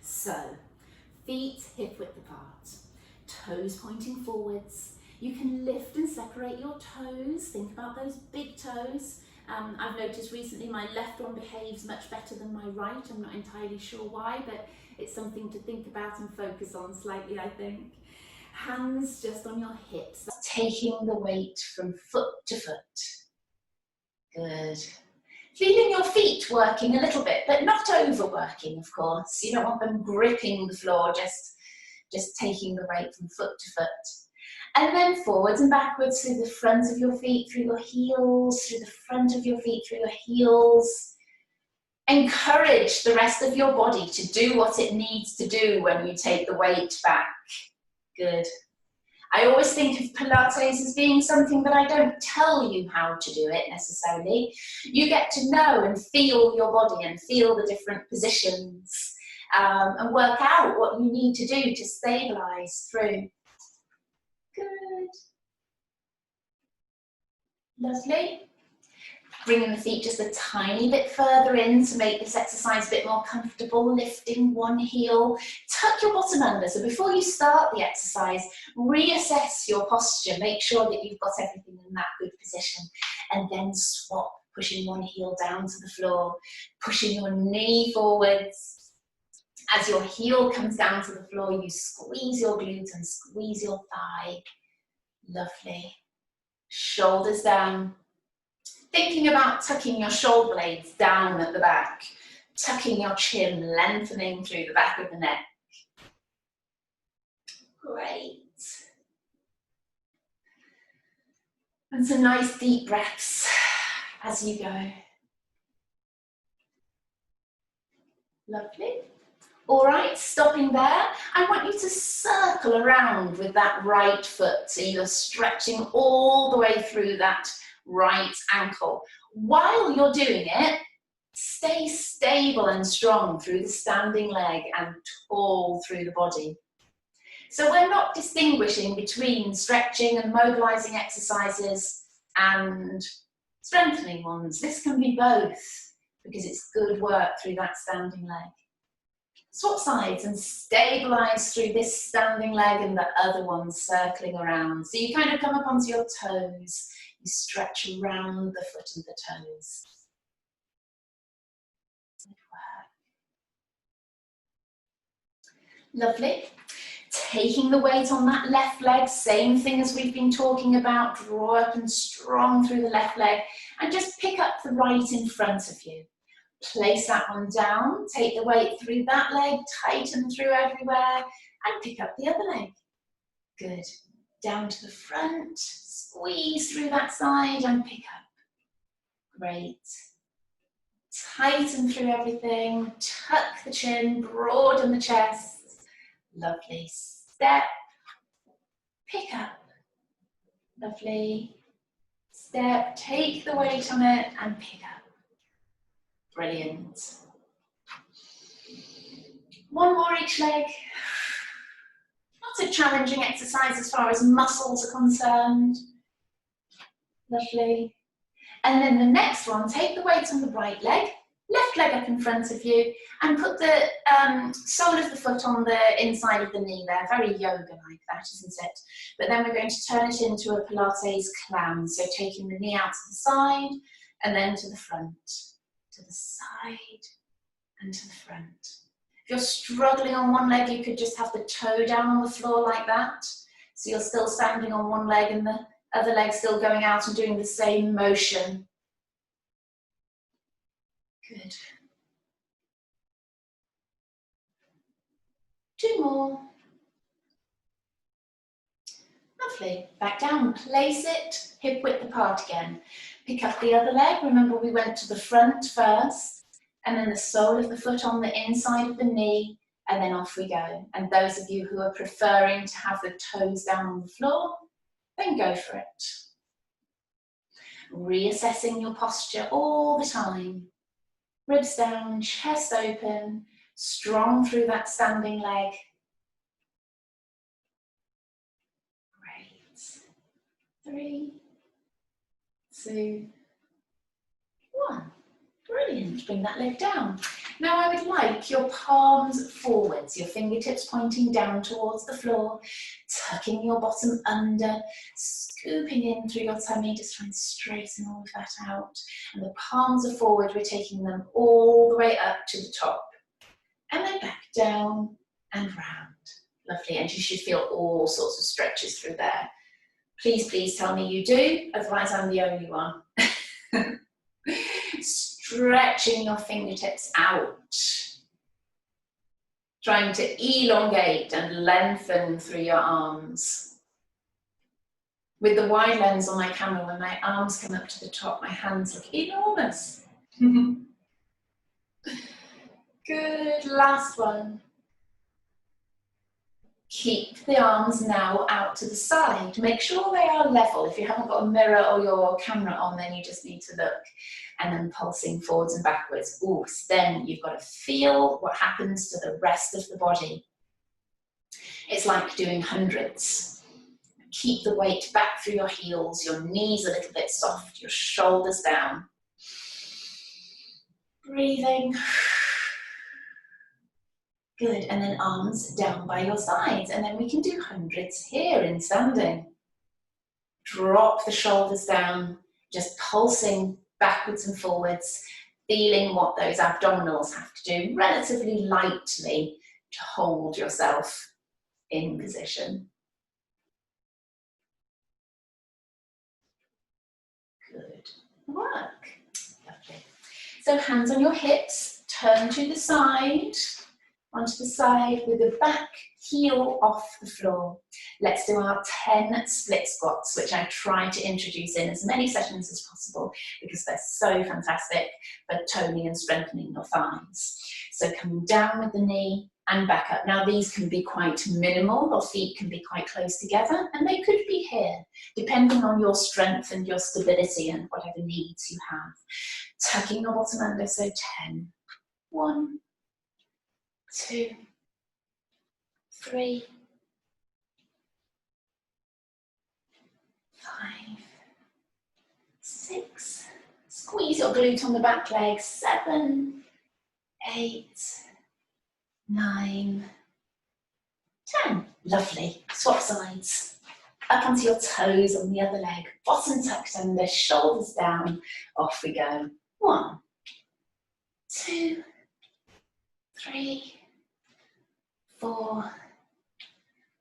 So, feet hip width apart, toes pointing forwards. You can lift and separate your toes. Think about those big toes. I've noticed recently my left one behaves much better than my right. I'm not entirely sure why, but it's something to think about and focus on slightly, I think. Hands just on your hips. Taking the weight from foot to foot. Good. Feeling your feet working a little bit, but not overworking, of course. You don't want them gripping the floor, just taking the weight from foot to foot. And then forwards and backwards through the front of your feet, through your heels, through the front of your feet, through your heels. Encourage the rest of your body to do what it needs to do when you take the weight back. Good. I always think of Pilates as being something that I don't tell you how to do it necessarily. You get to know and feel your body and feel the different positions and work out what you need to do to stabilize through. Good. Lovely. Bringing the feet just a tiny bit further in to make this exercise a bit more comfortable, lifting one heel. Tuck your bottom under, so before you start the exercise, reassess your posture, make sure that you've got everything in that good position, and then swap, pushing one heel down to the floor, pushing your knee forwards. As your heel comes down to the floor, you squeeze your glute and squeeze your thigh. Lovely. Shoulders down. Thinking about tucking your shoulder blades down at the back, tucking your chin, lengthening through the back of the neck. Great. And some nice deep breaths as you go. Lovely. All right, stopping there. I want you to circle around with that right foot. So you're stretching all the way through that right ankle. While you're doing it, stay stable and strong through the standing leg and tall through the body. So we're not distinguishing between stretching and mobilizing exercises and strengthening ones. This can be both because it's good work through that standing leg. Swap sides and stabilize through this standing leg and the other one circling around. So you kind of come up onto your toes. You stretch around the foot and the toes. Good work. Lovely. Taking the weight on that left leg, same thing as we've been talking about. Draw up and strong through the left leg and just pick up the right in front of you. Place that one down, take the weight through that leg, tighten through everywhere, and pick up the other leg. Good. Down to the front, squeeze through that side and pick up. Great. Tighten through everything, tuck the chin, broaden the chest. Lovely. Step, pick up. Lovely. Step, take the weight on it and pick up. Brilliant. One more each leg. Not a challenging exercise as far as muscles are concerned. Lovely. And then the next one, take the weight on the right leg, left leg up in front of you, and put the sole of the foot on the inside of the knee there. Very yoga-like that, isn't it? But then we're going to turn it into a Pilates clown. So taking the knee out to the side and then to the front. To the side and to the front. If you're struggling on one leg, you could just have the toe down on the floor like that. So you're still standing on one leg and the other leg still going out and doing the same motion. Good. 2 more. Lovely. Back down. Place it hip width apart again. Pick up the other leg. Remember we went to the front first, and then the sole of the foot on the inside of the knee, and then off we go. And those of you who are preferring to have the toes down on the floor, then go for it. Reassessing your posture all the time. Ribs down, chest open, strong through that standing leg. Great. 3, 2, 1. Brilliant, bring that leg down. Now I would like your palms forwards, your fingertips pointing down towards the floor, tucking your bottom under, scooping in through your tummy, just trying to straighten all of that out. And the palms are forward, we're taking them all the way up to the top. And then back down and round. Lovely, and you should feel all sorts of stretches through there. Please, please tell me you do, otherwise I'm the only one. Stretching your fingertips out. Trying to elongate and lengthen through your arms. With the wide lens on my camera, when my arms come up to the top, my hands look enormous. Good, last one. Keep the arms now out to the side. Make sure they are level. If you haven't got a mirror or your camera on, then you just need to look. And then pulsing forwards and backwards. Ooh, then you've got to feel what happens to the rest of the body. It's like doing hundreds. Keep the weight back through your heels, your knees a little bit soft, your shoulders down. Breathing. Good, and then arms down by your sides, and then we can do hundreds here in standing. Drop the shoulders down, just pulsing backwards and forwards, feeling what those abdominals have to do relatively lightly to hold yourself in position. Good work. Lovely. So hands on your hips, turn to the side. Onto the side with the back heel off the floor. Let's do our 10 split squats, which I try to introduce in as many sessions as possible because they're so fantastic for toning and strengthening your thighs. So coming down with the knee and back up. Now these can be quite minimal, your feet can be quite close together, and they could be here, depending on your strength and your stability and whatever needs you have. Tucking your bottom under, so 10. 1, 2, 3, 5, 6. Squeeze your glute on the back leg. 7, 8, 9, 10. Lovely. Swap sides. Up onto your toes on the other leg. Bottom tucked under, shoulders down. Off we go. 1, 2, 3, 4,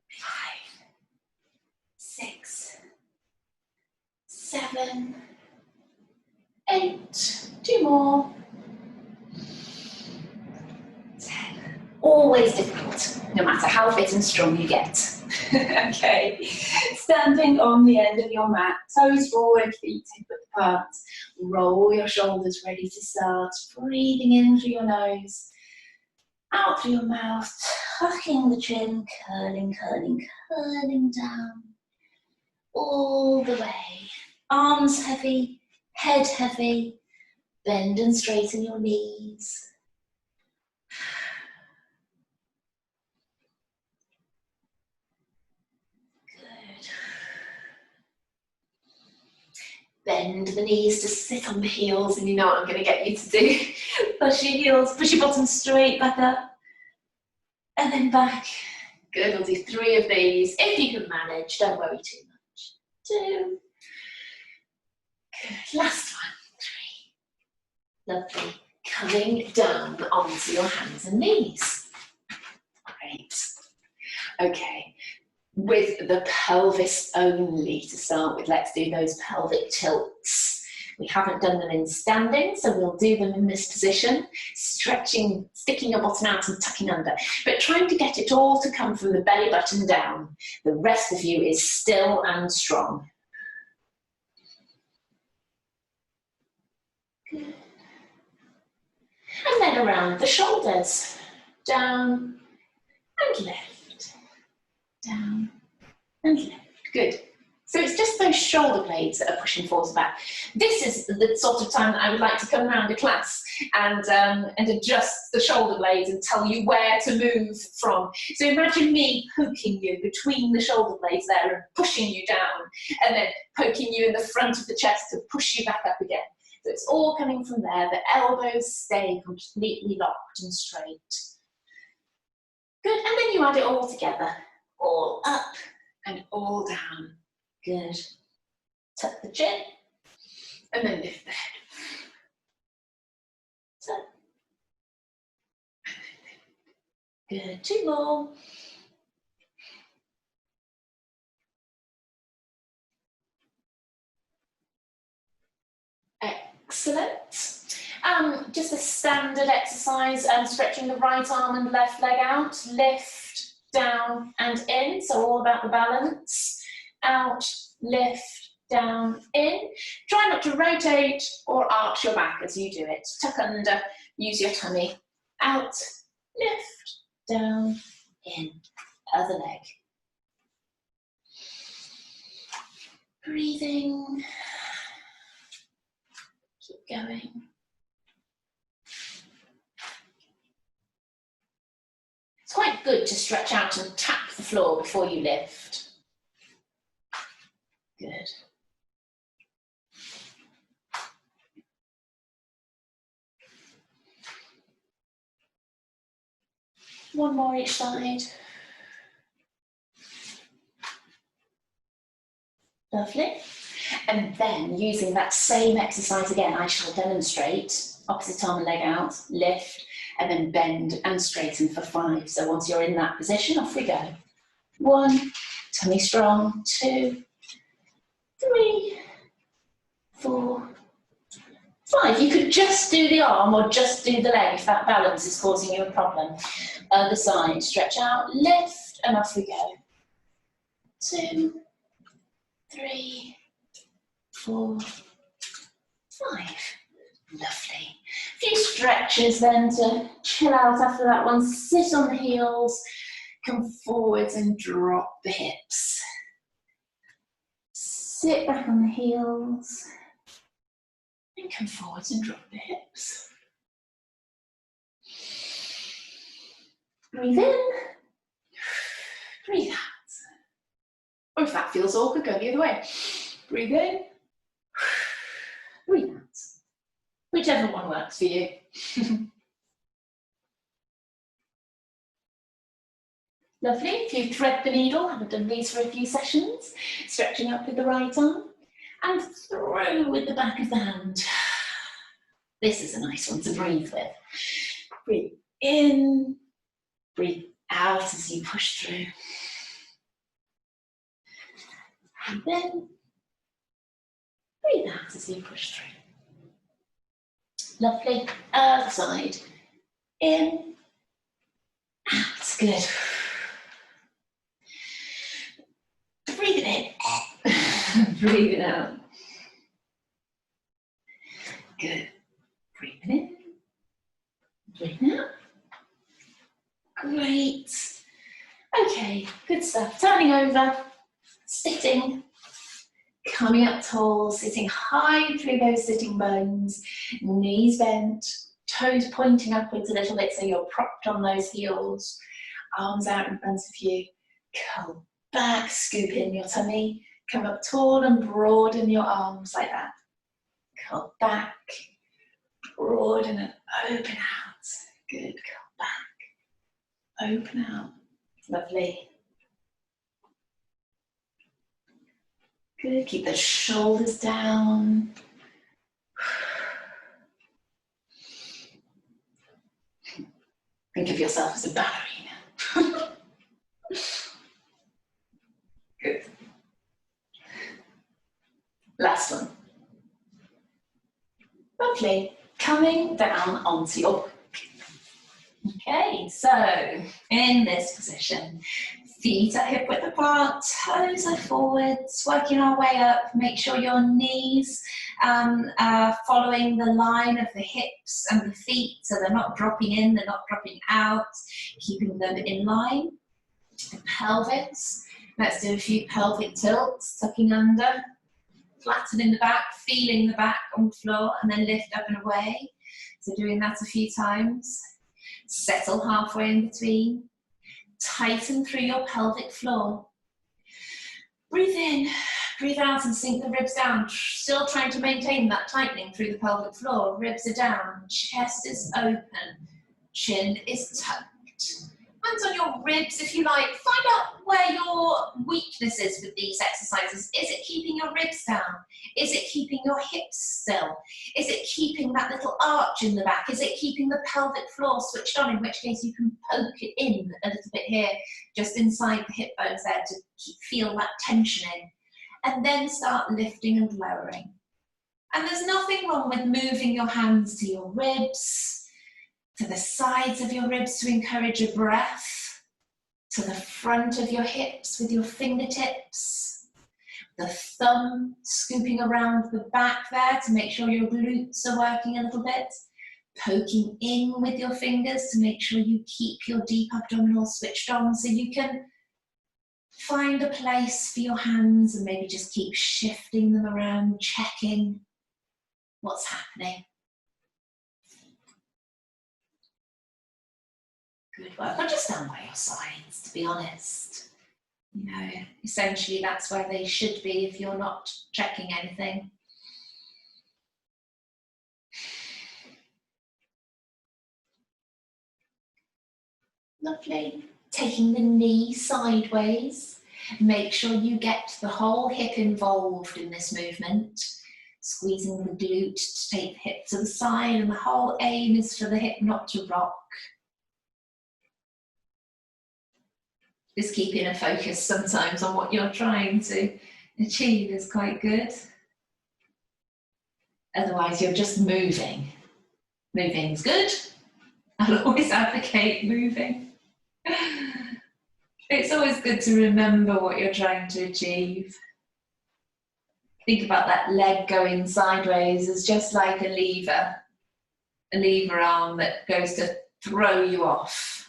5, 6, 7, 8. 2 more. 10. Always difficult, no matter how fit and strong you get. Okay, standing on the end of your mat, toes forward, feet hip width apart. Roll your shoulders, ready to start. Breathing in through your nose, out through your mouth, tucking the chin, curling, curling, curling down. All the way. Arms heavy, head heavy. Bend and straighten your knees. Good. Bend the knees to sit on the heels, and you know what I'm going to get you to do. Push your heels, push your bottom straight back up. And then back. Good, we'll do 3 of these. If you can manage, don't worry too much. 2. Good, last one. 3. Lovely. Coming down onto your hands and knees. Great. Okay, with the pelvis only to start with, let's do those pelvic tilts. We haven't done them in standing, so we'll do them in this position, stretching, sticking your bottom out and tucking under, but trying to get it all to come from the belly button down. The rest of you is still and strong. Good. And then around the shoulders, down and left, down and left. Good. So it's just those shoulder blades that are pushing forwards and back. This is the sort of time that I would like to come around a class and adjust the shoulder blades and tell you where to move from. So imagine me poking you between the shoulder blades there and pushing you down, and then poking you in the front of the chest to push you back up again. So it's all coming from there. The elbows stay completely locked and straight. Good, and then you add it all together. All up and all down. Good. Tuck the chin, and then lift the head. So. Good, 2 more. Excellent. Just a standard exercise, stretching the right arm and left leg out, lift, down and in, so all about the balance. Out, lift, down, in. Try not to rotate or arch your back as you do it. Tuck under, use your tummy. Out, lift, down, in. Other leg. Breathing. Keep going. It's quite good to stretch out and tap the floor before you lift. Good. One more each side. Lovely. And then using that same exercise again, I shall demonstrate opposite arm and leg out, lift, and then bend and straighten for 5. So once you're in that position, off we go. 1, tummy strong, 2, 3, 4, 5. You could just do the arm or just do the leg if that balance is causing you a problem. Other side, stretch out, lift, and off we go. 2, 3, 4, 5. Lovely. A few stretches then to chill out after that one. Sit on the heels, come forwards and drop the hips. Sit back on the heels and come forwards and drop the hips. Breathe in, breathe out. Or if that feels awkward, go the other way. Breathe in, breathe out. Whichever one works for you. Lovely. If you thread the needle, I've done these for a few sessions. Stretching up with the right arm and through with the back of the hand. This is a nice one to breathe with. Breathe in, breathe out as you push through. Breathe in, breathe out as you push through. Lovely. Other side. In, out. Good. Breathe it in. Breathe it out. Good. Breathe it in. Breathe it out. Great. Okay, good stuff. Turning over, sitting. Coming up tall, sitting high through those sitting bones, knees bent, toes pointing upwards a little bit so you're propped on those heels, arms out in front of you, curl back, scoop in your tummy, come up tall and broaden your arms like that. Curl back, broaden and open out. Good, curl back, open out. Lovely. Good, keep the shoulders down. Think of yourself as a ballerina. Good. Last one. Lovely. Coming down onto your back. Okay, so in this position, feet are hip width apart, toes are forwards, working our way up. Make sure your knees are following the line of the hips and the feet, so they're not dropping in, they're not dropping out, keeping them in line. The pelvis, let's do a few pelvic tilts, tucking under, flattening the back, feeling the back on the floor, and then lift up and away. So doing that a few times. Settle halfway in between. Tighten through your pelvic floor. Breathe in, Breathe out and sink the ribs down, still trying to maintain that tightening through the pelvic floor. Ribs are down, chest is open, chin is tucked. Hands on your ribs if you like. Find out where your weakness is with these exercises. Is it keeping your ribs down? Is it keeping your hips still? Is it keeping that little arch in the back? Is it keeping the pelvic floor switched on, in which case you can poke it in a little bit here, just inside the hip bones there to feel that tension in. And then start lifting and lowering. And there's nothing wrong with moving your hands to your ribs, to the sides of your ribs to encourage a breath, to the front of your hips with your fingertips, the thumb scooping around the back there to make sure your glutes are working a little bit, poking in with your fingers to make sure you keep your deep abdominal switched on, so you can find a place for your hands and maybe just keep shifting them around, checking what's happening. Good work. Or just stand by your sides, to be honest. You know, essentially that's where they should be if you're not checking anything. Lovely. Taking the knee sideways. Make sure you get the whole hip involved in this movement. Squeezing the glute to take the hip to the side, and the whole aim is for the hip not to rock. Just keeping a focus sometimes on what you're trying to achieve is quite good. Otherwise, you're just moving. Moving's good. I'll always advocate moving. It's always good to remember what you're trying to achieve. Think about that leg going sideways as just like a lever arm that goes to throw you off.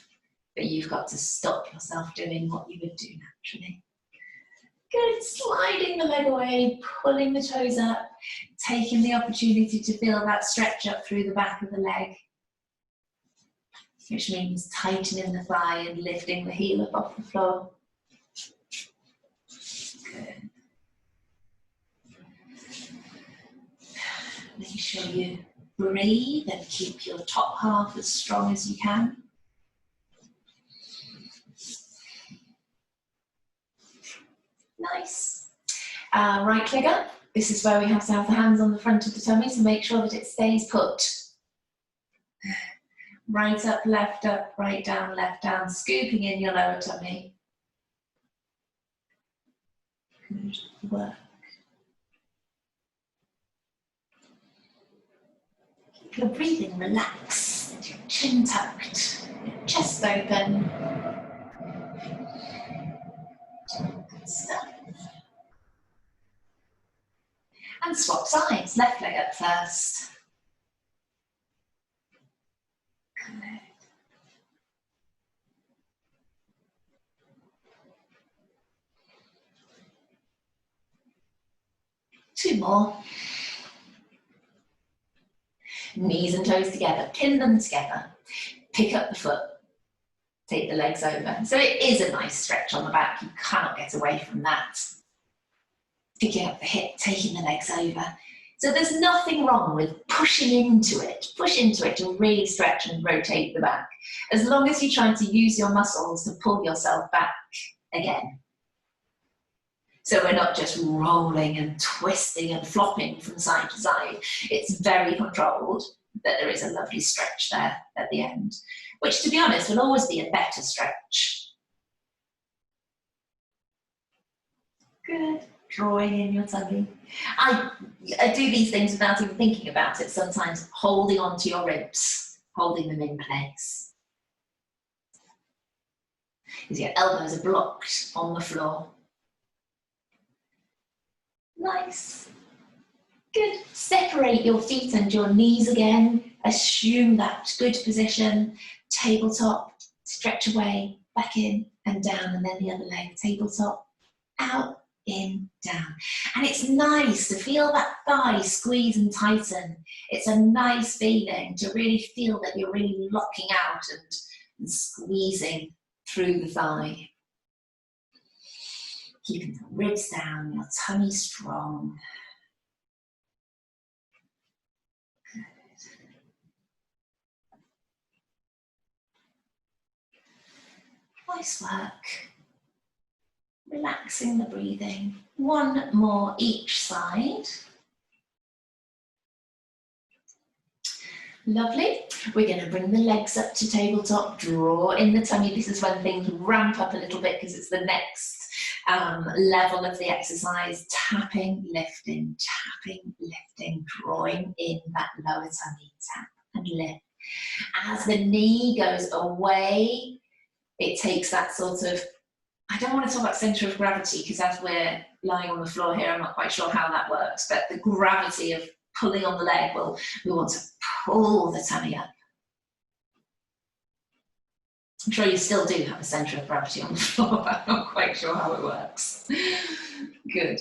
But you've got to stop yourself doing what you would do naturally. Good, sliding the leg away, pulling the toes up, taking the opportunity to feel that stretch up through the back of the leg, which means tightening the thigh and lifting the heel up off the floor. Good. Making sure you breathe and keep your top half as strong as you can. Nice. Right leg up. This is where we have to have the hands on the front of the tummy to make sure that it stays put. Right up, right down, scooping in your lower tummy. Good work. Keep your breathing relaxed, your chin tucked, your chest open. Good stuff. And swap sides, left leg up first. Good. Two more. Knees and toes together, pin them together. Pick up the foot, take the legs over. So it is a nice stretch on the back, you cannot get away from that. Picking up the hip, taking the legs over. So there's nothing wrong with pushing into it. Push into it to really stretch and rotate the back, as long as you're trying to use your muscles to pull yourself back again. So we're not just rolling and twisting and flopping from side to side. It's very controlled, but there is a lovely stretch there at the end, which, to be honest, will always be a better stretch. Good. Drawing in your tummy. I do these things without even thinking about it, sometimes holding onto your ribs, holding them in place. Because your elbows are blocked on the floor. Nice. Good. Separate your feet and your knees again. Assume that good position. Tabletop, stretch away, back in and down, and then the other leg. Tabletop, out, in, down. And it's nice to feel that thigh squeeze and tighten. It's a nice feeling to really feel that you're really locking out and squeezing through the thigh. Keeping the ribs down, your tummy strong. Nice work. Relaxing the breathing. One more each side. Lovely. We're going to bring the legs up to tabletop, draw in the tummy. This is when things ramp up a little bit because it's the next level of the exercise. Tapping, lifting, drawing in that lower tummy. Tap and lift. As the knee goes away, it takes that sort of, I don't want to talk about centre of gravity because as we're lying on the floor here, I'm not quite sure how that works, but the gravity of pulling on the leg, we want to pull the tummy up. I'm sure you still do have a centre of gravity on the floor, but I'm not quite sure how it works. Good.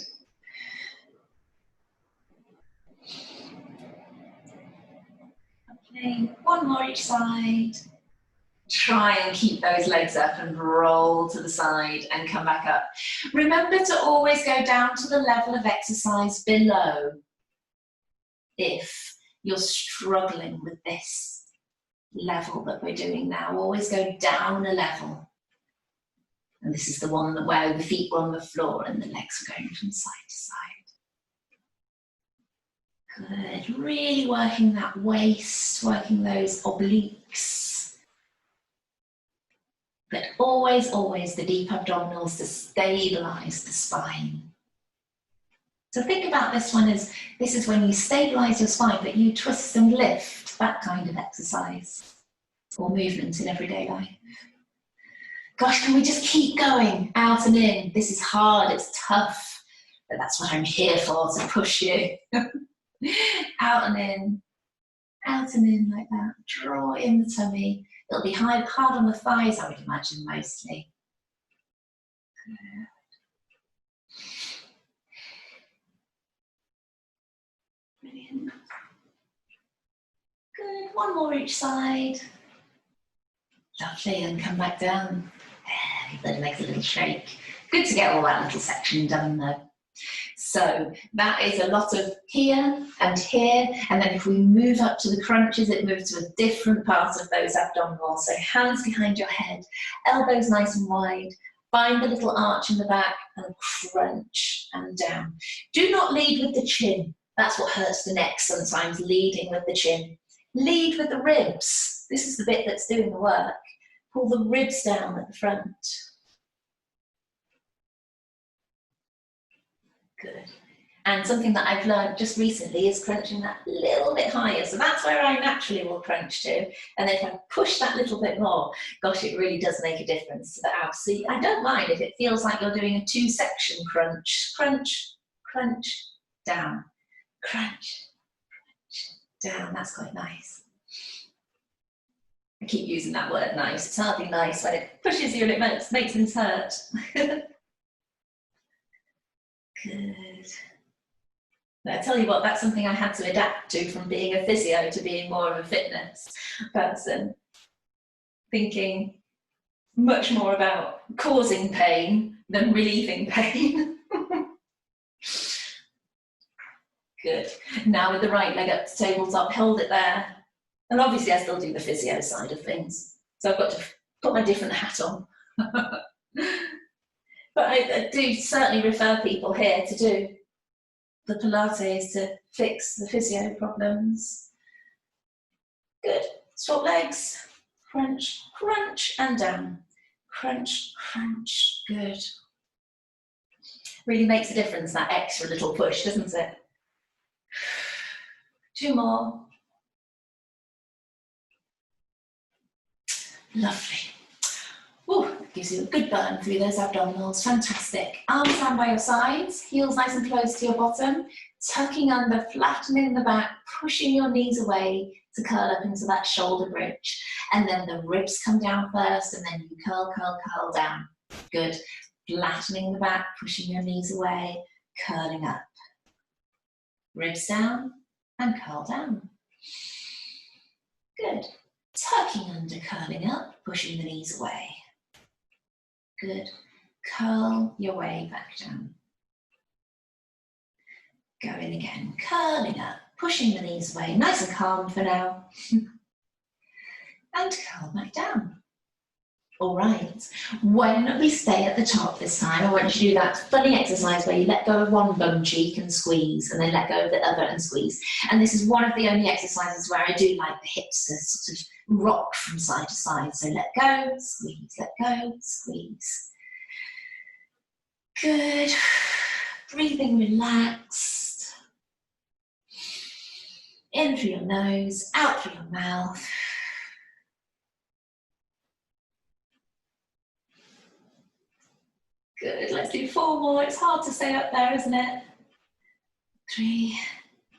Okay, one more each side. Try and keep those legs up and roll to the side and come back up. Remember to always go down to the level of exercise below if you're struggling with this level that we're doing now. Always go down a level. And this is the one where the feet were on the floor and the legs are going from side to side. Good. Really working that waist, working those obliques. But always, always the deep abdominals to stabilize the spine. So think about this one as, this is when you stabilize your spine, but you twist and lift, that kind of exercise or movement in everyday life. Gosh, can we just keep going out and in? This is hard, it's tough, but that's what I'm here for, to push you. Out and in like that. Draw in the tummy. It'll be hard on the thighs, I would imagine, mostly. Good. Brilliant. Good. One more each side. Lovely, and come back down. Give the legs a little shake. Good to get all that little section done though. So that is a lot of here and here, and then if we move up to the crunches, it moves to a different part of those abdominals. So hands behind your head, elbows nice and wide, find the little arch in the back and crunch and down. Do not lead with the chin. That's what hurts the neck sometimes, leading with the chin. Lead with the ribs. This is the bit that's doing the work. Pull the ribs down at the front. Good. And something that I've learned just recently is crunching that little bit higher. So that's where I naturally will crunch to. And then if I push that little bit more, gosh, it really does make a difference to the abs. So I don't mind if it feels like you're doing a two-section crunch. Crunch, crunch, down. Crunch, crunch, down. That's quite nice. I keep using that word nice. It's hardly nice when it pushes you and it makes things hurt. Good. But I tell you what, that's something I had to adapt to from being a physio to being more of a fitness person. Thinking much more about causing pain than relieving pain. Good. Now with the right leg up to tabletop, hold it there. And obviously I still do the physio side of things. So I've got to put my different hat on. But I do certainly refer people here to do the Pilates to fix the physio problems. Good. Swap legs. Crunch, crunch, and down. Crunch, crunch. Good. Really makes a difference, that extra little push, doesn't it? 2 more. Lovely. Ooh, gives you a good burn through those abdominals. Fantastic. Arms down by your sides, heels nice and close to your bottom, tucking under, flattening the back, pushing your knees away to curl up into that shoulder bridge. And then the ribs come down first, and then you curl, curl, curl down. Good. Flattening the back, pushing your knees away, curling up. Ribs down and curl down. Good. Tucking under, curling up, pushing the knees away. Good. curl your way back down. Going again, curling up, pushing the knees away, nice and calm for now. And curl back down. All right, when we stay at the top this time, I want you to do that funny exercise where you let go of one bum cheek and squeeze, and then let go of the other and squeeze. And this is one of the only exercises where I do like the hips to sort of rock from side to side. So let go, squeeze, let go, squeeze. Good. Breathing relaxed. In through your nose, out through your mouth. Good, let's do 4 more. It's hard to stay up there, isn't it? 3,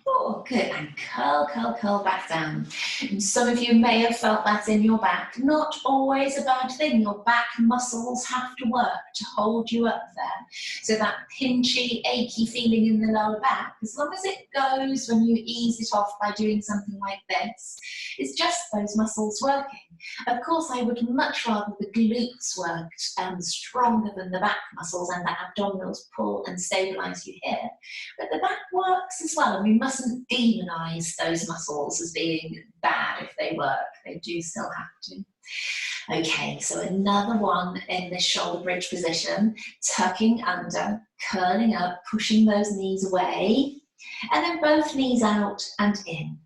4, good, and curl, curl, curl back down. And some of you may have felt that in your back. Not always a bad thing. Your back muscles have to work to hold you up there. So that pinchy, achy feeling in the lower back, as long as it goes when you ease it off by doing something like this, it's just those muscles working. Of course, I would much rather the glutes worked stronger than the back muscles and the abdominals pull and stabilise you here. But the back works as well, and we mustn't demonise those muscles as being bad if they work. They do still have to. Okay, so another one in this shoulder bridge position, tucking under, curling up, pushing those knees away, and then both knees out and in.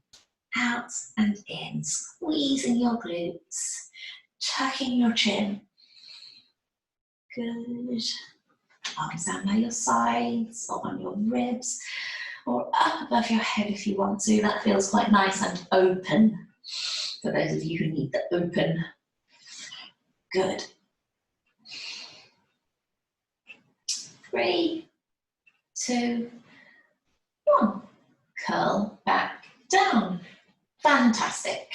Out and in, squeezing your glutes, tucking your chin. Good. Arms down by your sides or on your ribs or up above your head if you want to. That feels quite nice and open for those of you who need the open. Good. 3, 2, 1. Curl back down. Fantastic.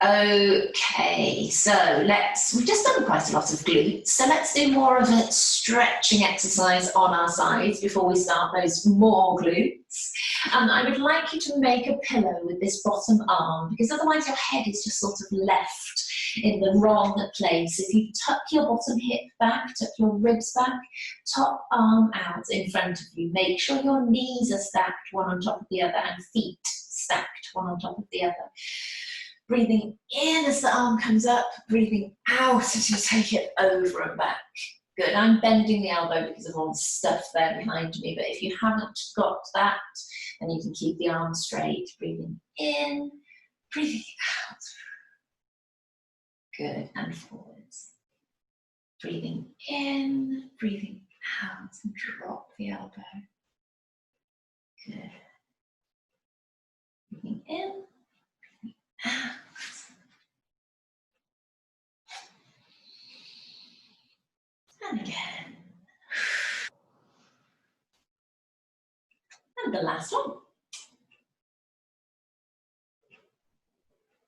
Okay, so we've just done quite a lot of glutes, so let's do more of a stretching exercise on our sides before we start those more glutes. And I would like you to make a pillow with this bottom arm, because otherwise your head is just sort of left in the wrong place. If you tuck your bottom hip back, tuck your ribs back, top arm out in front of you, make sure your knees are stacked one on top of the other and feet stacked one on top of the other. Breathing in as the arm comes up, breathing out as you take it over and back. Good, I'm bending the elbow because of all the stuff there behind me, but if you haven't got that, then you can keep the arm straight. Breathing in, breathing out. Good, and forwards. Breathing in, breathing out, and drop the elbow. Good. Breathing in, breathing out. And again. And the last one.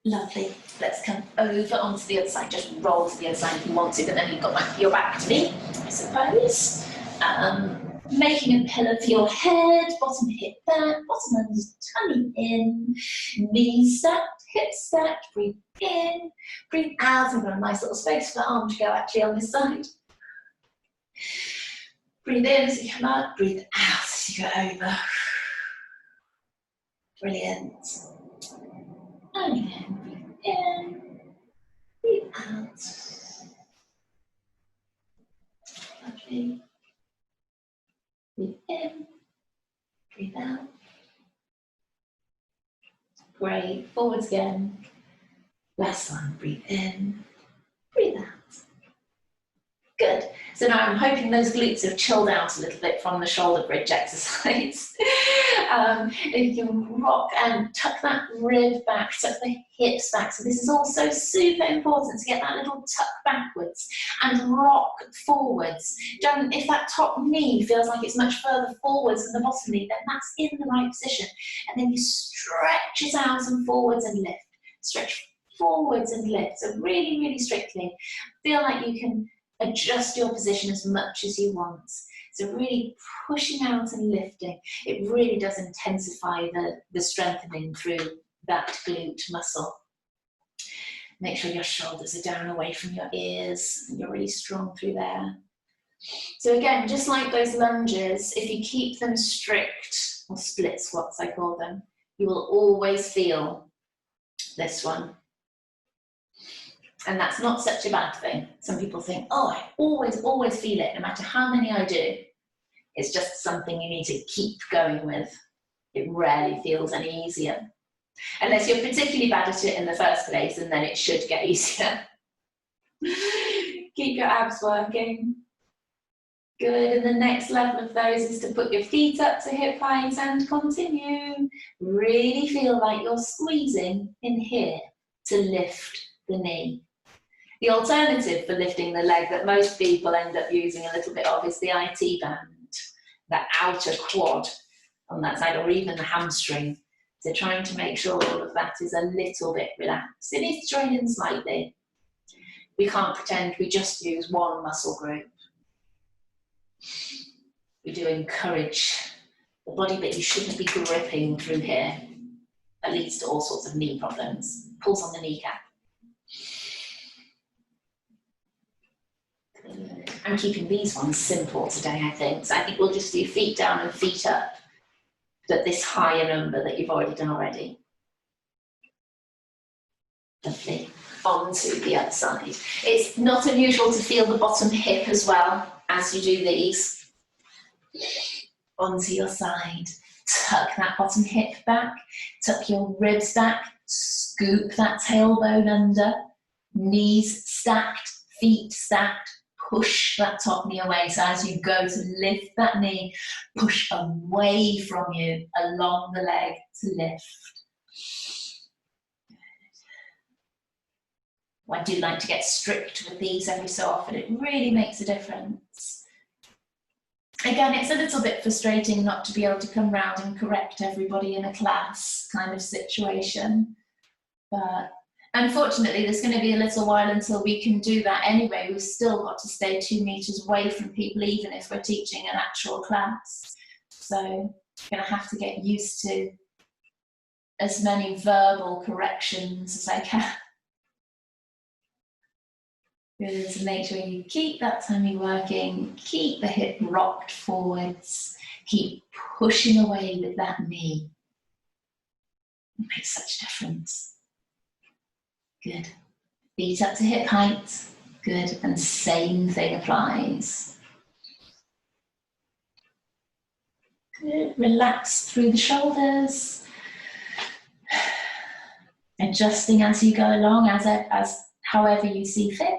Lovely. Let's come over onto the other side. Just roll to the other side if you want to, but then you've got your back to me, I suppose. Making a pillow for your head, bottom hip back, bottom end tummy in, knees stacked, hips stacked. Breathe in, breathe out. I've got a nice little space for the arm to go actually on this side. Breathe in as you come up, breathe out as you go over. Brilliant. And again, breathe in, breathe out. Lovely. Breathe in, breathe out. Great. Forwards again. Last one. Breathe in, breathe out. Good. So now I'm hoping those glutes have chilled out a little bit from the shoulder bridge exercise. If you can rock and tuck that rib back, tuck the hips back. So this is also super important to get that little tuck backwards and rock forwards. If that top knee feels like it's much further forwards than the bottom knee, then that's in the right position. And then you stretch it out and forwards and lift. Stretch forwards and lift. So really, really strictly. Feel like you can adjust your position as much as you want. So really pushing out and lifting. It really does intensify the strengthening through that glute muscle. Make sure your shoulders are down away from your ears and you're really strong through there. So again, just like those lunges, if you keep them strict, or split squats I call them, you will always feel this one. And that's not such a bad thing. Some people think, oh, I always feel it, no matter how many I do. It's just something you need to keep going with. It rarely feels any easier. Unless you're particularly bad at it in the first place, and then it should get easier. Keep your abs working. Good, and the next level of those is to put your feet up to hip height and continue. Really feel like you're squeezing in here to lift the knee. The alternative for lifting the leg that most people end up using a little bit of is the IT band, that outer quad on that side, or even the hamstring. So trying to make sure all of that is a little bit relaxed. It needs to join in slightly. We can't pretend we just use one muscle group. We do encourage the body, but you shouldn't be gripping through here. That leads to all sorts of knee problems. Pulls on the kneecap. Good. I'm keeping these ones simple today, I think. So I think we'll just do feet down and feet up, but this higher number that you've already done already. Lovely. On to the other side. It's not unusual to feel the bottom hip as well as you do these. Onto your side. Tuck that bottom hip back. Tuck your ribs back. Scoop that tailbone under. Knees stacked, feet stacked. Push that top knee away. So as you go to lift that knee, push away from you along the leg to lift. I do like to get strict with these every so often. It really makes a difference. Again, it's a little bit frustrating not to be able to come round and correct everybody in a class kind of situation. But unfortunately, there's going to be a little while until we can do that anyway. We've still got to stay 2 meters away from people, even if we're teaching an actual class. So I'm going to have to get used to as many verbal corrections as I can. Good, so make sure you keep that tummy working, keep the hip rocked forwards, keep pushing away with that knee. It makes such a difference. Good. Feet up to hip height. Good, and same thing applies. Good, relax through the shoulders. Adjusting as you go along, as however you see fit.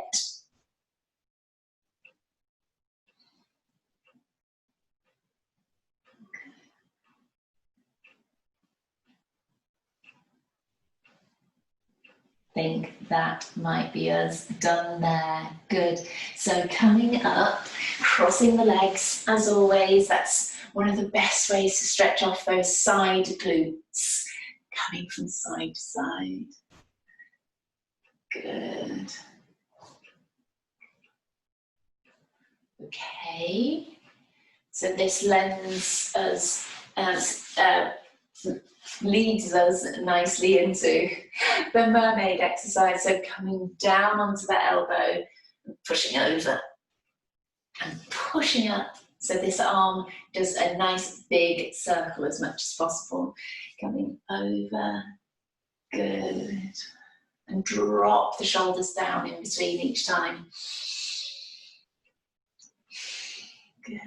Think that might be us done there. Good. So coming up, crossing the legs as always. That's one of the best ways to stretch off those side glutes. Coming from side to side. Good. Okay. So this lends us leads us nicely into the mermaid exercise. So coming down onto the elbow, pushing over and pushing up. So this arm does a nice big circle as much as possible. Coming over, good. And drop the shoulders down in between each time. Good.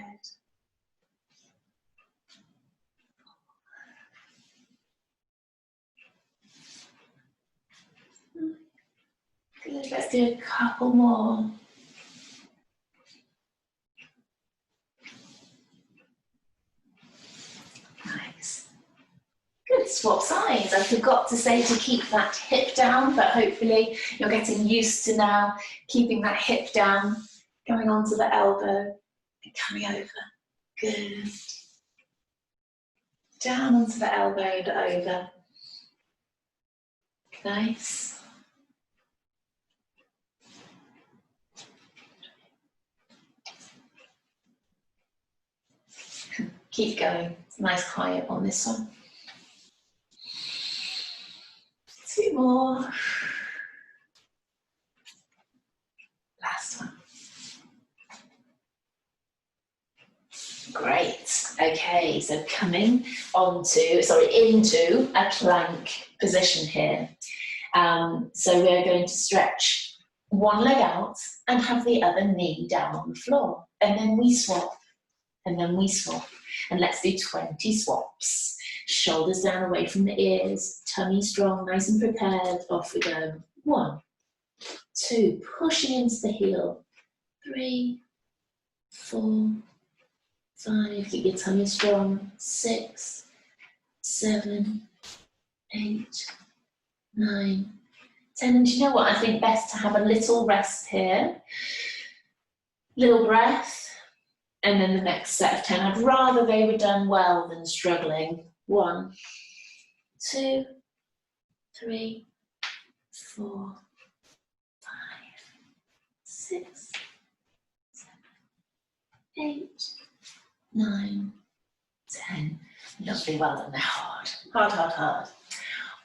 Good, let's do a couple more. Nice. Good, swap sides. I forgot to say to keep that hip down, but hopefully you're getting used to now keeping that hip down, going onto the elbow and coming over. Good. Down onto the elbow and over. Nice. Keep going. It's nice quiet on this one. 2 more. Last one. Great. Okay, so coming into a plank position here. So we're going to stretch one leg out and have the other knee down on the floor. And then we swap, and then we swap. And let's do 20 swaps. Shoulders down away from the ears, tummy strong, nice and prepared. Off we go. 1, 2, pushing into the heel. 3, 4, 5, keep your tummy strong. 6, 7, 8, 9, 10. And you know what? I think best to have a little rest here. Little breath. And then the next set of 10. I'd rather they were done well than struggling. 1, 2, 3, 4, 5, 6, 7, 8, 9, 10. Lovely, well done. Now hard, hard, hard, hard.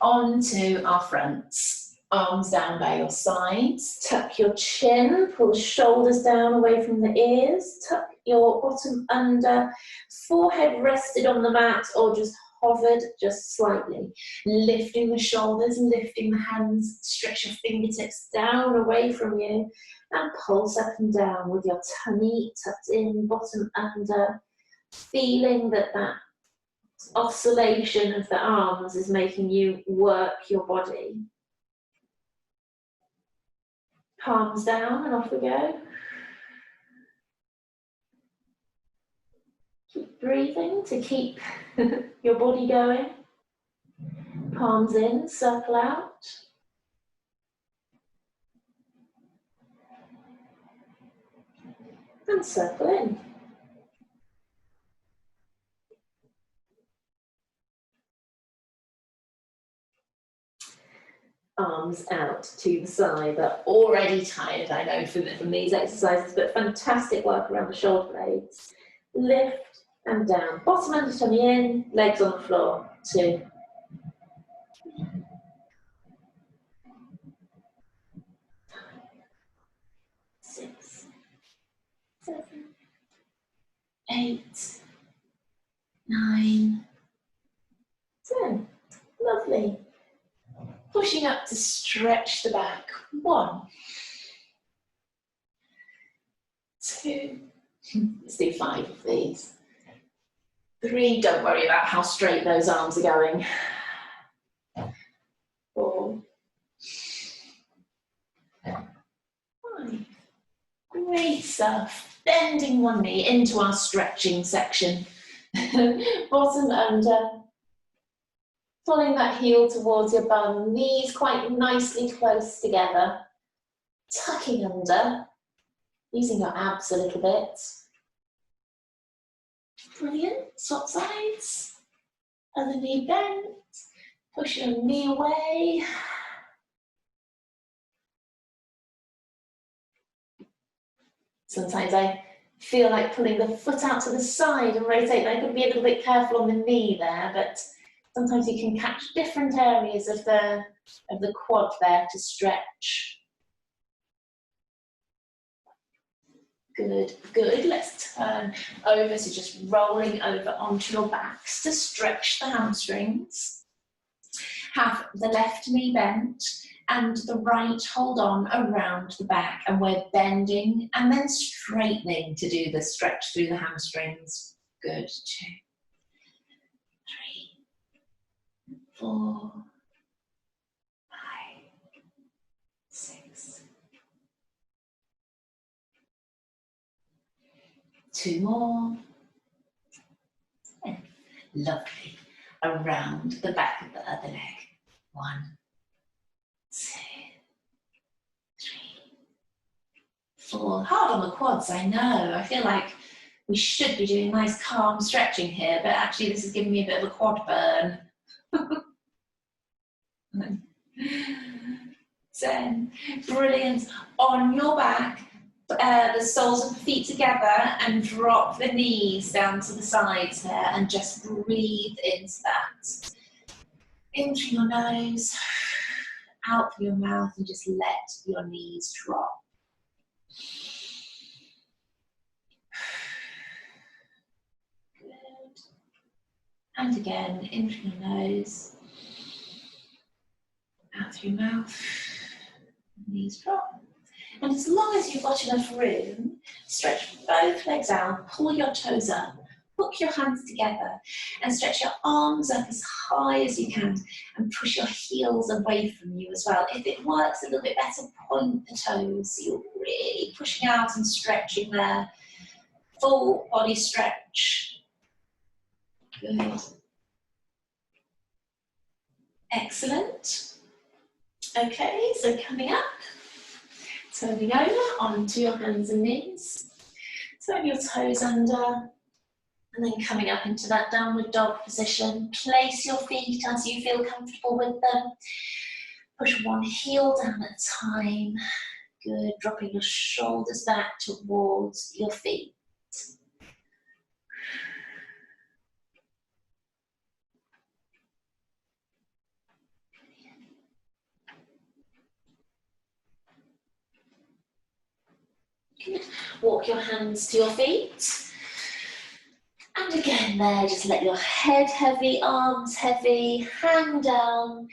On to our fronts. Arms down by your sides. Tuck your chin. Pull the shoulders down away from the ears. Tuck your bottom under. Forehead rested on the mat or just hovered just slightly. Lifting the shoulders, lifting the hands. Stretch your fingertips down away from you. And pulse up and down with your tummy tucked in, bottom under. Feeling that oscillation of the arms is making you work your body. Palms down and off we go. Keep breathing to keep your body going. Palms in, circle out. And circle in. Arms out to the side. They're already tired, I know, from these exercises, but fantastic work around the shoulder blades. Lift and down. Bottom under, tummy in, legs on the floor. 2. 6, 7, 8, 9, 10. Lovely. Pushing up to stretch the back. 1, 2, let's do 5 of these. 3, don't worry about how straight those arms are going. 4, 5. Great stuff. Bending one knee into our stretching section. Bottom under. Pulling that heel towards your bum, knees quite nicely close together. Tucking under, using your abs a little bit. Brilliant, swap sides. Other knee bent, push your knee away. Sometimes I feel like pulling the foot out to the side and rotate. I could be a little bit careful on the knee there, but sometimes you can catch different areas of the quad there to stretch. Good, good. Let's turn over, so just rolling over onto your backs to stretch the hamstrings. Have the left knee bent and the right hold on around the back, and we're bending and then straightening to do the stretch through the hamstrings. Good. 2, 3, 4, 5, 6. 2 more. Lovely. Around the back of the other leg. 1, 2, 3, 4. Hard on the quads, I know. I feel like we should be doing nice calm stretching here, but actually this is giving me a bit of a quad burn. 10. Brilliant. On your back, the soles of the feet together, and drop the knees down to the sides there, and just breathe into that. In through your nose, out through your mouth, and just let your knees drop. And again, in through your nose, out through your mouth, knees drop. And as long as you've got enough room, stretch both legs out, pull your toes up, hook your hands together, and stretch your arms up as high as you can, and push your heels away from you as well. If it works a little bit better, point the toes, so you're really pushing out and stretching there. Full body stretch. Good. Excellent. Okay, so coming up, turning over onto your hands and knees. Turn your toes under, and then coming up into that downward dog position. Place your feet as you feel comfortable with them. Push one heel down at a time. Good, dropping your shoulders back towards your feet. Good. Walk your hands to your feet. And again there, just let your head heavy, arms heavy, hang down,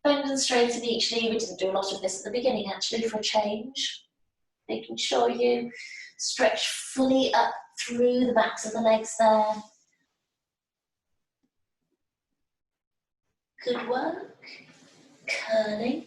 bend and straighten each knee. We didn't do a lot of this at the beginning actually for a change. Making sure you stretch fully up through the backs of the legs there. Good work. Curling.